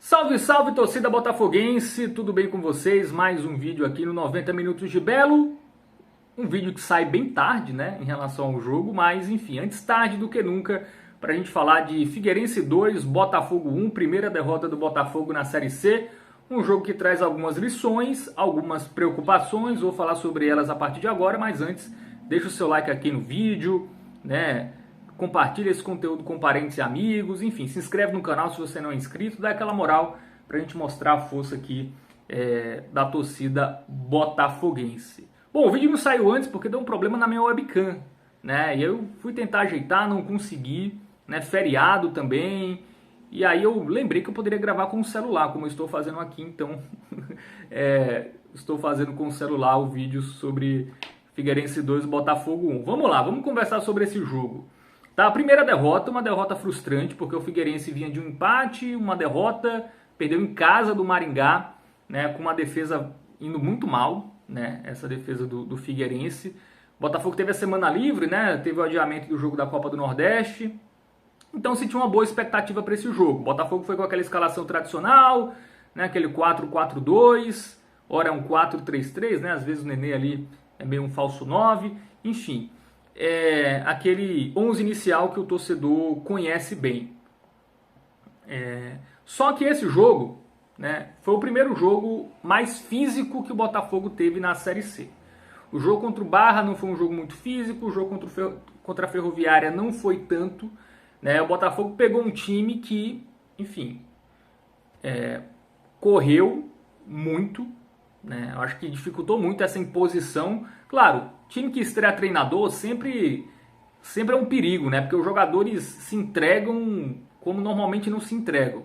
Salve, salve, torcida botafoguense, tudo bem com vocês? Mais um vídeo aqui no 90 Minutos de Belo. Um vídeo que sai bem tarde, né, em relação ao jogo, mas enfim, antes tarde do que nunca, para a gente falar de Figueirense 2, Botafogo 1, primeira derrota do Botafogo na Série C. Um jogo que traz algumas lições, algumas preocupações, vou falar sobre elas a partir de agora, mas antes, deixa o seu like aqui no vídeo, né? Compartilha esse conteúdo com parentes e amigos, enfim, se inscreve no canal se você não é inscrito, dá aquela moral pra gente mostrar a força aqui da torcida botafoguense. Bom, o vídeo não saiu antes porque deu um problema na minha webcam, né? E eu fui tentar ajeitar, não consegui, né? Feriado também. E aí eu lembrei que eu poderia gravar com o celular, como eu estou fazendo aqui, então estou fazendo com o celular o vídeo sobre Figueirense 2 e Botafogo 1. Vamos lá, vamos conversar sobre esse jogo. Tá, a primeira derrota, uma derrota frustrante, porque o Figueirense vinha de um empate, uma derrota, perdeu em casa do Maringá, né, com uma defesa indo muito mal, né, essa defesa do Figueirense. O Botafogo teve a semana livre, né, teve o adiamento do jogo da Copa do Nordeste, então se tinha uma boa expectativa para esse jogo. O Botafogo foi com aquela escalação tradicional, né, aquele 4-4-2, ora é um 4-3-3, né, às vezes o Nenê ali é meio um falso 9, enfim. Aquele 11 inicial que o torcedor conhece bem. Só que esse jogo, né, foi o primeiro jogo mais físico que o Botafogo teve na Série C. O jogo contra o Barra não foi um jogo muito físico, o jogo contra a Ferroviária não foi tanto, né. O Botafogo pegou um time que, enfim, correu muito, né. Eu acho que dificultou muito essa imposição. Claro, time que estreia treinador sempre é um perigo, né? Porque os jogadores se entregam como normalmente não se entregam.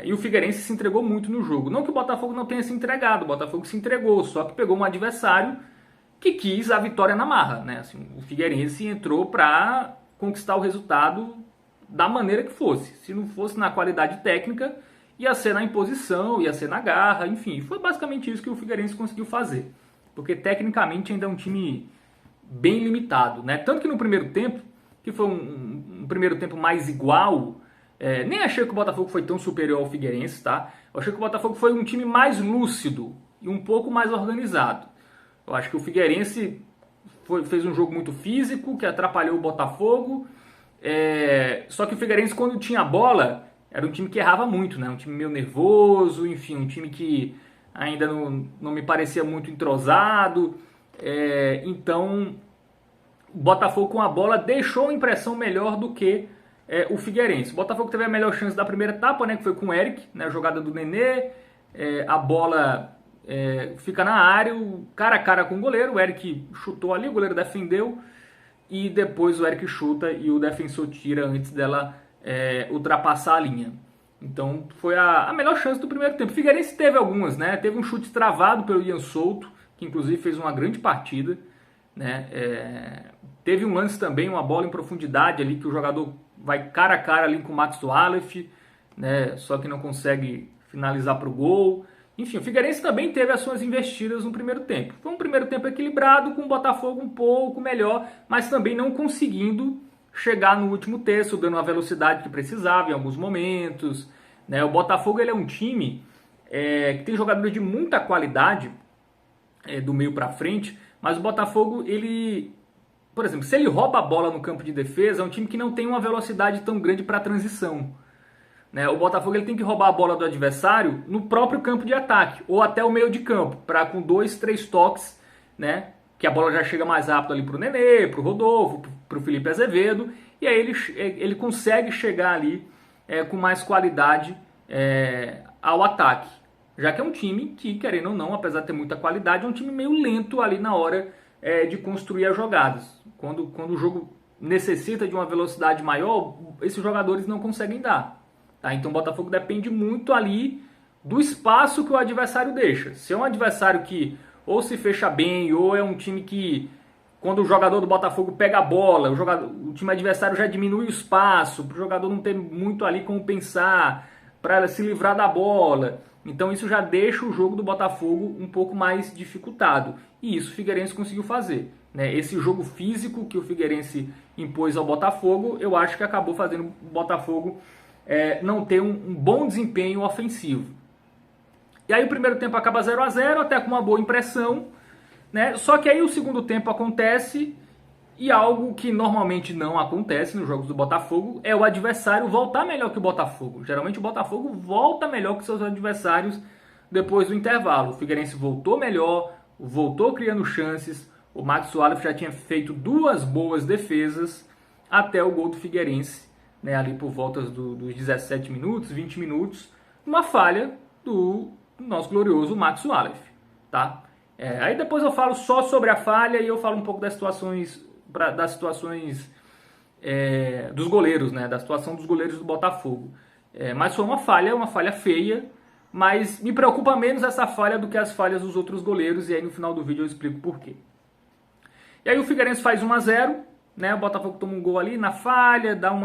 E o Figueirense se entregou muito no jogo. Não que o Botafogo não tenha se entregado, o Botafogo se entregou, só que pegou um adversário que quis a vitória na marra, né? Assim, o Figueirense entrou para conquistar o resultado da maneira que fosse. Se não fosse na qualidade técnica, ia ser na imposição, ia ser na garra, enfim. Foi basicamente isso que o Figueirense conseguiu fazer. Porque tecnicamente ainda é um time bem limitado, né? Tanto que no primeiro tempo, que foi um primeiro tempo mais igual, nem achei que o Botafogo foi tão superior ao Figueirense, tá? Eu achei que o Botafogo foi um time mais lúcido e um pouco mais organizado. Eu acho que o Figueirense fez um jogo muito físico, que atrapalhou o Botafogo, só que o Figueirense, quando tinha a bola, era um time que errava muito, né? Um time meio nervoso, enfim, um time que ainda não me parecia muito entrosado, então o Botafogo com a bola deixou uma impressão melhor do que o Figueirense. O Botafogo teve a melhor chance da primeira etapa, né, que foi com o Eric, né, a jogada do Nenê, a bola fica na área, cara a cara com o goleiro, o Eric chutou ali, o goleiro defendeu, e depois o Eric chuta e o defensor tira antes dela ultrapassar a linha. Então foi a melhor chance do primeiro tempo. O Figueirense teve algumas, né? Teve um chute travado pelo Ian Souto, que inclusive fez uma grande partida, né? Teve um lance também, uma bola em profundidade ali, que o jogador vai cara a cara ali com o Max Aleph, né? Só que não consegue finalizar para o gol. Enfim, o Figueirense também teve as suas investidas no primeiro tempo. Foi um primeiro tempo equilibrado, com o Botafogo um pouco melhor, mas também não conseguindo chegar no último terço, dando a velocidade que precisava em alguns momentos, né? O Botafogo ele é um time que tem jogadores de muita qualidade do meio para frente, mas o Botafogo, ele, por exemplo, se ele rouba a bola no campo de defesa, é um time que não tem uma velocidade tão grande para transição, né? O Botafogo ele tem que roubar a bola do adversário no próprio campo de ataque, ou até o meio de campo, para com 2, 3 toques, né? Que a bola já chega mais rápido ali pro Nenê, pro Rodolfo, pro Felipe Azevedo, e aí ele consegue chegar ali com mais qualidade ao ataque. Já que é um time que, querendo ou não, apesar de ter muita qualidade, é um time meio lento ali na hora de construir as jogadas. Quando o jogo necessita de uma velocidade maior, esses jogadores não conseguem dar. Tá? Então o Botafogo depende muito ali do espaço que o adversário deixa. Se é um adversário que ou se fecha bem, ou é um time que, quando o jogador do Botafogo pega a bola, o time adversário já diminui o espaço, para o jogador não ter muito ali como pensar, para se livrar da bola. Então isso já deixa o jogo do Botafogo um pouco mais dificultado. E isso o Figueirense conseguiu fazer, né? Esse jogo físico que o Figueirense impôs ao Botafogo, eu acho que acabou fazendo o Botafogo não ter um bom desempenho ofensivo. E aí o primeiro tempo acaba 0-0, até com uma boa impressão, né? Só que aí o segundo tempo acontece e algo que normalmente não acontece nos jogos do Botafogo é o adversário voltar melhor que o Botafogo. Geralmente o Botafogo volta melhor que seus adversários depois do intervalo. O Figueirense voltou melhor, voltou criando chances. O Max Wallace já tinha feito 2 boas defesas até o gol do Figueirense, né, ali por volta dos 17 minutos, 20 minutos, uma falha do nosso glorioso Max Wallace, tá? Aí depois eu falo só sobre a falha e eu falo um pouco das situações dos goleiros, né, da situação dos goleiros do Botafogo. Mas foi uma falha feia, mas me preocupa menos essa falha do que as falhas dos outros goleiros, e aí no final do vídeo eu explico por quê. E aí o Figueirense faz 1-0, né, o Botafogo toma um gol ali na falha, dá um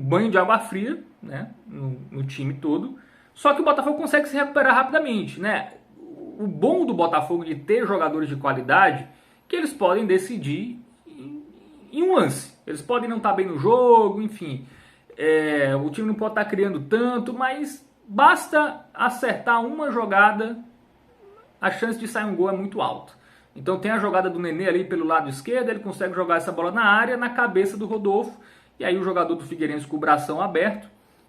banho de água fria, né, no time todo. Só que o Botafogo consegue se recuperar rapidamente, né? O bom do Botafogo de ter jogadores de qualidade que eles podem decidir em um lance. Eles podem não estar bem no jogo, enfim. O time não pode estar criando tanto, mas basta acertar uma jogada, a chance de sair um gol é muito alta. Então tem a jogada do Nenê ali pelo lado esquerdo, ele consegue jogar essa bola na área, na cabeça do Rodolfo, e aí o jogador do Figueirense com o bração aberto,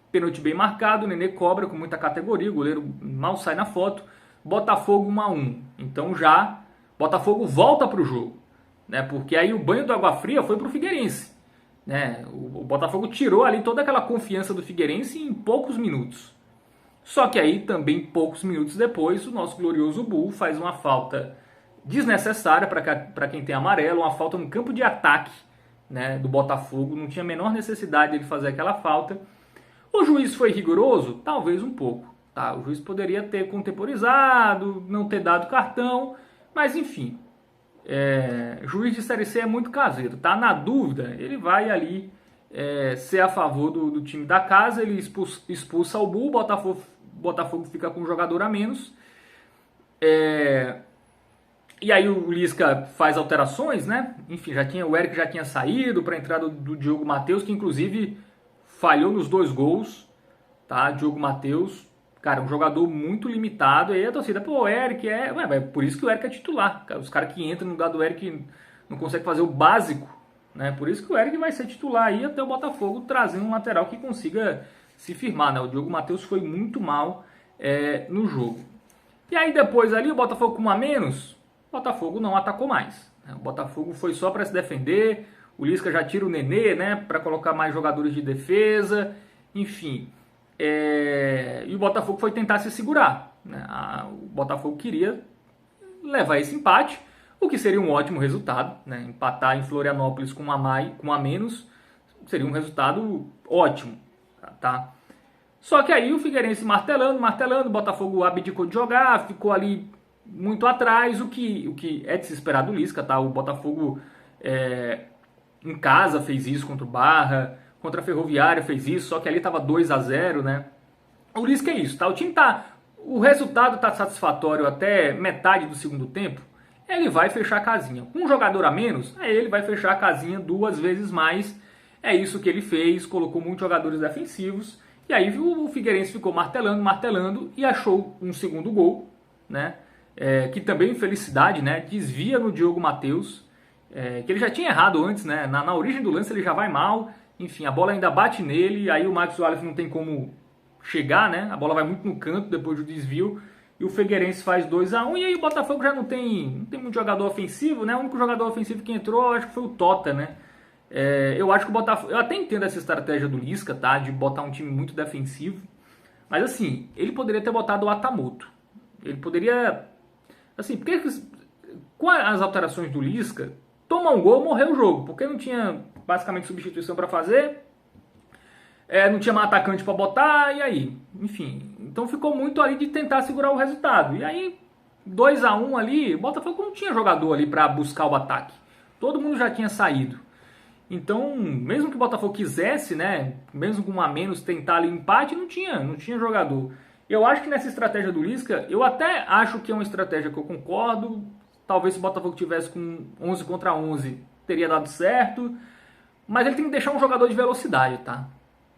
pênalti bem marcado, o Nenê cobra com muita categoria, o goleiro mal sai na foto, Botafogo 1-1. Então já Botafogo volta para o jogo, né? Porque aí o banho de água fria foi para o Figueirense, né? O Botafogo tirou ali toda aquela confiança do Figueirense em poucos minutos. Só que aí também poucos minutos depois o nosso glorioso Bull faz uma falta desnecessária para quem tem amarelo, uma falta no campo de ataque, né, do Botafogo, não tinha a menor necessidade de fazer aquela falta. O juiz foi rigoroso? Talvez um pouco. Tá? O juiz poderia ter contemporizado, não ter dado cartão, mas enfim, juiz de Série C é muito caseiro. Tá? Na dúvida, ele vai ali ser a favor do time da casa, ele expulsa o Bull, Botafogo fica com um jogador a menos. E aí o Lisca faz alterações, né? Enfim, o Eric já tinha saído para a entrada do Diogo Matheus, que inclusive falhou nos 2 gols, tá? Diogo Matheus, cara, um jogador muito limitado. E aí a torcida, o Eric é por isso que o Eric é titular. Os caras que entram no lugar do Eric não conseguem fazer o básico, né? Por isso que o Eric vai ser titular aí até o Botafogo trazendo um lateral que consiga se firmar, né? O Diogo Matheus foi muito mal no jogo. E aí depois ali o Botafogo com 1 a menos, o Botafogo não atacou mais. O Botafogo foi só para se defender. O Lisca já tira o Nenê, né, para colocar mais jogadores de defesa. Enfim. E o Botafogo foi tentar se segurar, né? O Botafogo queria levar esse empate, o que seria um ótimo resultado, né? Empatar em Florianópolis com um a menos seria um resultado ótimo, tá? Só que aí o Figueirense martelando, o Botafogo abdicou de jogar, ficou ali muito atrás, o que é de se esperar do Lisca, tá? O Botafogo em casa fez isso contra o Barra, contra a Ferroviária fez isso, só que ali tava 2-0, né? O Lisca é isso, tá? O resultado tá satisfatório até metade do segundo tempo, ele vai fechar a casinha. Com um jogador a menos, ele vai fechar a casinha 2 vezes mais. É isso que ele fez, colocou muitos jogadores defensivos, e aí o Figueirense ficou martelando e achou um segundo gol, né? Que também, infelicidade, né, desvia no Diogo Matheus, que ele já tinha errado antes, né, na origem do lance ele já vai mal, enfim, a bola ainda bate nele, aí o Max Wallace não tem como chegar, né, a bola vai muito no canto depois do desvio, e o Figueirense faz 2-1, e aí o Botafogo já não tem muito jogador ofensivo, né, o único jogador ofensivo que entrou, acho que foi o Tota, né. Eu acho que o Botafogo, eu até entendo essa estratégia do Lisca, tá, de botar um time muito defensivo, mas assim, ele poderia ter botado o Atamoto, ele poderia... Assim, porque com as alterações do Lisca, toma um gol, morreu o jogo, porque não tinha basicamente substituição para fazer, não tinha mais atacante para botar, e aí? Enfim, então ficou muito ali de tentar segurar o resultado. E aí, 2-1 ali, o Botafogo não tinha jogador ali para buscar o ataque. Todo mundo já tinha saído. Então, mesmo que o Botafogo quisesse, né, mesmo com 1 a menos, tentar ali empate, não tinha jogador. Eu acho que nessa estratégia do Lisca, eu até acho que é uma estratégia que eu concordo. Talvez se o Botafogo tivesse com 11 contra 11, teria dado certo. Mas ele tem que deixar um jogador de velocidade, tá?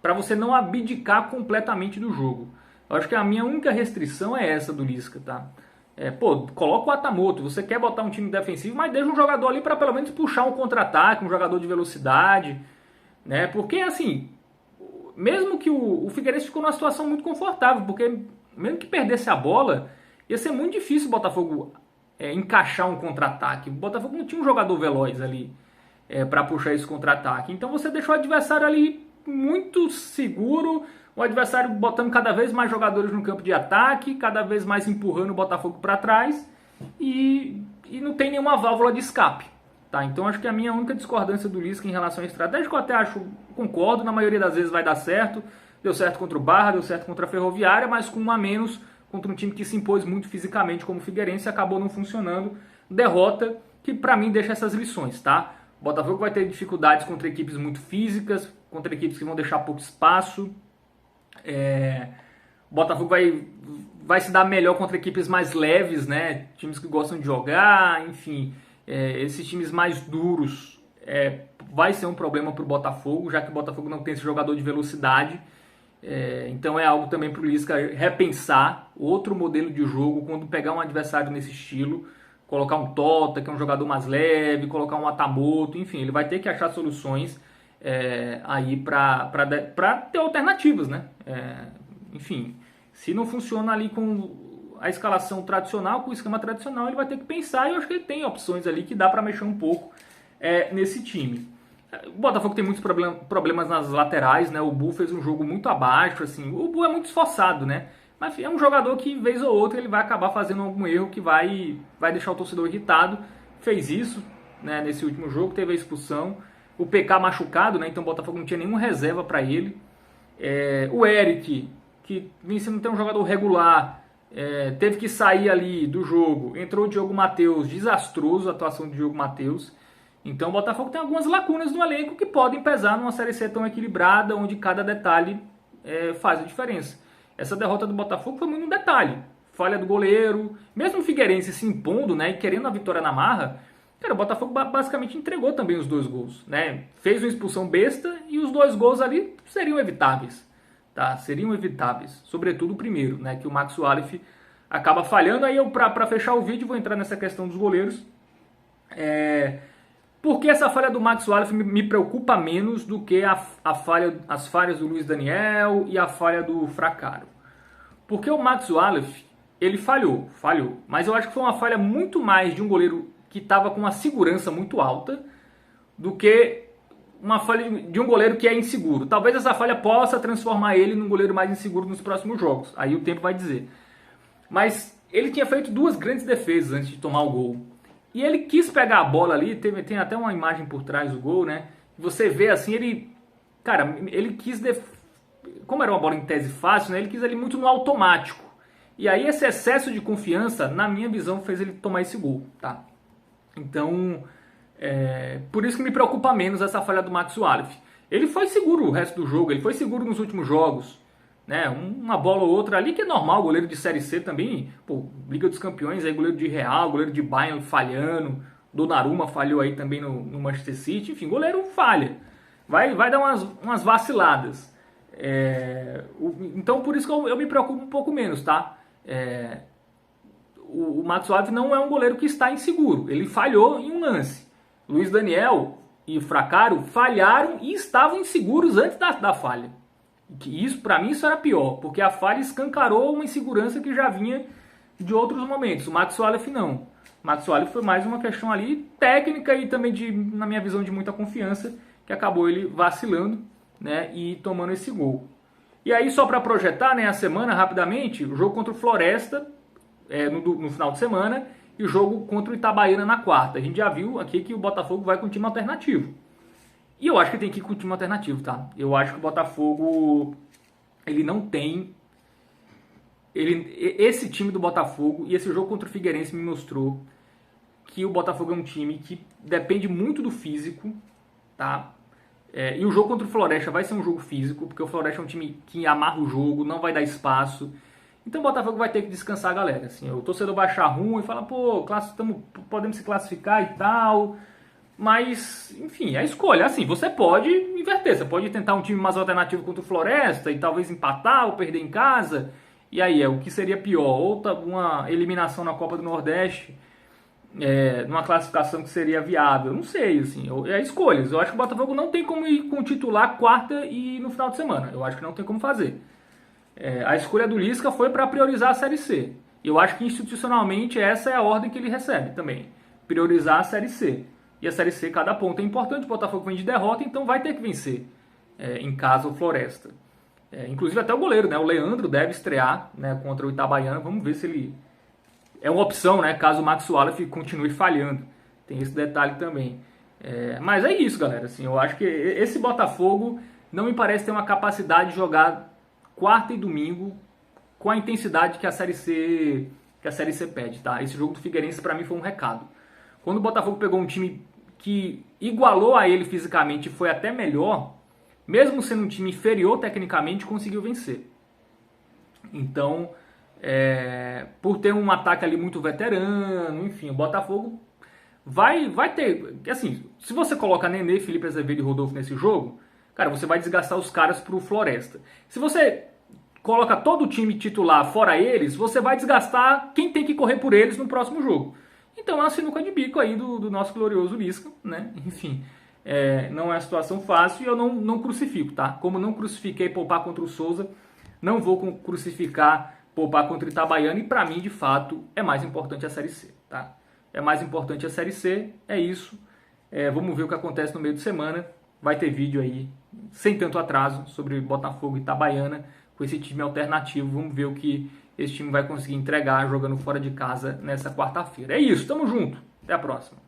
para você não abdicar completamente do jogo. Eu acho que a minha única restrição é essa do Lisca, tá? Coloca o Atamoto, você quer botar um time defensivo, mas deixa um jogador ali para pelo menos puxar um contra-ataque, um jogador de velocidade, né? Porque assim, mesmo que o Figueirense ficou numa situação muito confortável, porque mesmo que perdesse a bola, ia ser muito difícil o Botafogo encaixar um contra-ataque. O Botafogo não tinha um jogador veloz ali para puxar esse contra-ataque. Então você deixou o adversário ali muito seguro, o adversário botando cada vez mais jogadores no campo de ataque, cada vez mais empurrando o Botafogo para trás e não tem nenhuma válvula de escape. Tá? Então acho que a minha única discordância do Lisca em relação à estratégia, que eu até concordo, na maioria das vezes vai dar certo. Deu certo contra o Barra, deu certo contra a Ferroviária, mas com um a menos contra um time que se impôs muito fisicamente como o Figueirense, acabou não funcionando. Derrota que para mim deixa essas lições, tá? O Botafogo vai ter dificuldades contra equipes muito físicas, contra equipes que vão deixar pouco espaço. O Botafogo vai se dar melhor contra equipes mais leves, né? Times que gostam de jogar, enfim. Esses times mais duros vai ser um problema para o Botafogo, já que o Botafogo não tem esse jogador de velocidade. Então é algo também para o Lisca repensar outro modelo de jogo quando pegar um adversário nesse estilo, colocar um Tota, que é um jogador mais leve, colocar um Atamoto, enfim, ele vai ter que achar soluções aí para ter alternativas, né? Enfim, se não funciona ali com a escalação tradicional, com o esquema tradicional, ele vai ter que pensar, e eu acho que ele tem opções ali que dá para mexer um pouco nesse time. O Botafogo tem muitos problemas nas laterais, né? O Bu fez um jogo muito abaixo, assim. O Bu é muito esforçado, né? Mas é um jogador que, vez ou outra, ele vai acabar fazendo algum erro que vai deixar o torcedor irritado. Fez isso, né, nesse último jogo, teve a expulsão. O PK machucado, né? Então o Botafogo não tinha nenhuma reserva para ele. O Eric, que vem sendo até um jogador regular, teve que sair ali do jogo. Entrou o Diogo Matheus, desastroso a atuação do Diogo Matheus. Então o Botafogo tem algumas lacunas no elenco que podem pesar numa Série C tão equilibrada, onde cada detalhe faz a diferença. Essa derrota do Botafogo foi muito um detalhe. Falha do goleiro, mesmo o Figueirense se impondo, né, e querendo a vitória na marra, cara, o Botafogo basicamente entregou também os 2 gols. Né? Fez uma expulsão besta e os 2 gols ali seriam evitáveis. Tá? Seriam evitáveis. Sobretudo o primeiro, né, que o Max Walef acaba falhando. Aí eu, para fechar o vídeo, vou entrar nessa questão dos goleiros. Porque essa falha do Max Walef me preocupa menos do que as falhas do Luiz Daniel e a falha do Fracaro. Porque o Max Walef, ele falhou, mas eu acho que foi uma falha muito mais de um goleiro que estava com uma segurança muito alta do que uma falha de um goleiro que é inseguro. Talvez essa falha possa transformar ele num goleiro mais inseguro nos próximos jogos, aí o tempo vai dizer. Mas ele tinha feito 2 grandes defesas antes de tomar o gol. E ele quis pegar a bola ali, tem até uma imagem por trás do gol, né? Você vê assim, ele quis, como era uma bola em tese fácil, né? Ele quis ali muito no automático. E aí esse excesso de confiança, na minha visão, fez ele tomar esse gol, tá? Então, por isso que me preocupa menos essa falha do Max Walef. Ele foi seguro o resto do jogo, ele foi seguro nos últimos jogos. Né, uma bola ou outra ali que é normal, goleiro de Série C também, Liga dos Campeões, aí goleiro de Real, goleiro de Bayern falhando, Donnarumma falhou aí também no Manchester City, enfim, goleiro falha, vai dar umas vaciladas. Então por isso que eu me preocupo um pouco menos, tá? O Max Walef não é um goleiro que está inseguro, ele falhou em um lance. Luiz Daniel e Fracaro falharam e estavam inseguros antes da falha. Isso, para mim, isso era pior, porque a falha escancarou uma insegurança que já vinha de outros momentos. O Max Walef não. O Max Walef foi mais uma questão ali técnica e também, na minha visão, de muita confiança, que acabou ele vacilando, né, e tomando esse gol. E aí, só para projetar, né, a semana, rapidamente, o jogo contra o Floresta no final de semana e o jogo contra o Itabaiana na quarta. A gente já viu aqui que o Botafogo vai com um time alternativo. E eu acho que tem que ir com o time alternativo, tá? Eu acho que o Botafogo, ele não tem... Esse time do Botafogo e esse jogo contra o Figueirense me mostrou que o Botafogo é um time que depende muito do físico, tá? E o jogo contra o Floresta vai ser um jogo físico, porque o Floresta é um time que amarra o jogo, não vai dar espaço. Então o Botafogo vai ter que descansar a galera. Assim, o torcedor vai achar ruim e fala, podemos se classificar e tal... Mas, enfim, é a escolha. Assim, você pode inverter. Você pode tentar um time mais alternativo contra o Floresta e talvez empatar ou perder em casa. E aí, o que seria pior? Ou uma eliminação na Copa do Nordeste, numa classificação que seria viável. Não sei, assim. É escolhas. Eu acho que o Botafogo não tem como ir com o titular quarta e no final de semana. Eu acho que não tem como fazer. A escolha do Lisca foi para priorizar a Série C. Eu acho que institucionalmente essa é a ordem que ele recebe também. Priorizar a Série C. E a Série C, cada ponto é importante. O Botafogo vem de derrota, então vai ter que vencer em casa o Floresta. Inclusive até o goleiro, né? O Leandro deve estrear, né, contra o Itabaiana. Vamos ver se ele... É uma opção, né? Caso o Max Wallace continue falhando. Tem esse detalhe também. Mas é isso, galera. Assim, eu acho que esse Botafogo não me parece ter uma capacidade de jogar quarta e domingo com a intensidade que a Série C pede, tá? Esse jogo do Figueirense para mim foi um recado. Quando o Botafogo pegou um time que igualou a ele fisicamente e foi até melhor, mesmo sendo um time inferior tecnicamente, conseguiu vencer. Então, por ter um ataque ali muito veterano, enfim, o Botafogo vai ter... Assim, se você coloca Nenê, Felipe Azevedo e Rodolfo nesse jogo, cara, você vai desgastar os caras pro Floresta. Se você coloca todo o time titular fora eles, você vai desgastar quem tem que correr por eles no próximo jogo. Então é uma sinuca de bico aí do nosso glorioso Lisca, né? Enfim, não é uma situação fácil e eu não crucifico, tá? Como não crucifiquei poupar contra o Souza, não vou crucificar poupar contra o Itabaiana e pra mim, de fato, é mais importante a Série C, tá? É mais importante a Série C, é isso. Vamos ver o que acontece no meio de semana. Vai ter vídeo aí, sem tanto atraso, sobre Botafogo e Itabaiana, com esse time alternativo. Vamos ver o que esse time vai conseguir entregar jogando fora de casa nessa quarta-feira. É isso, tamo junto. Até a próxima.